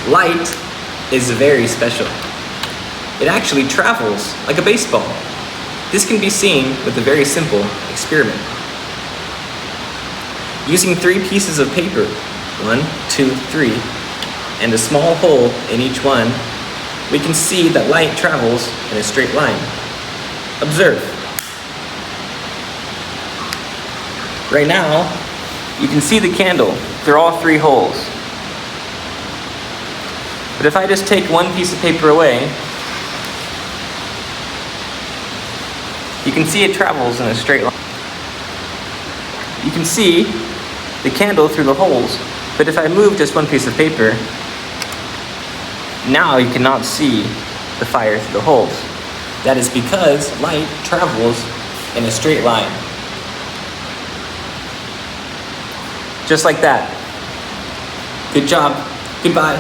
Light is very special. It actually travels like a baseball. This can be seen with a very simple experiment. Using 3 pieces of paper, 1, 2, 3, and a small hole in each one, we can see that light travels in a straight line. Observe. Right now, you can see the candle through all 3 holes. But if I just take 1 piece of paper away, you can see it travels in a straight line. You can see the candle through the holes, but if I move just 1 piece of paper, now you cannot see the fire through the holes. That is because light travels in a straight line. Just like that. Good job. Goodbye.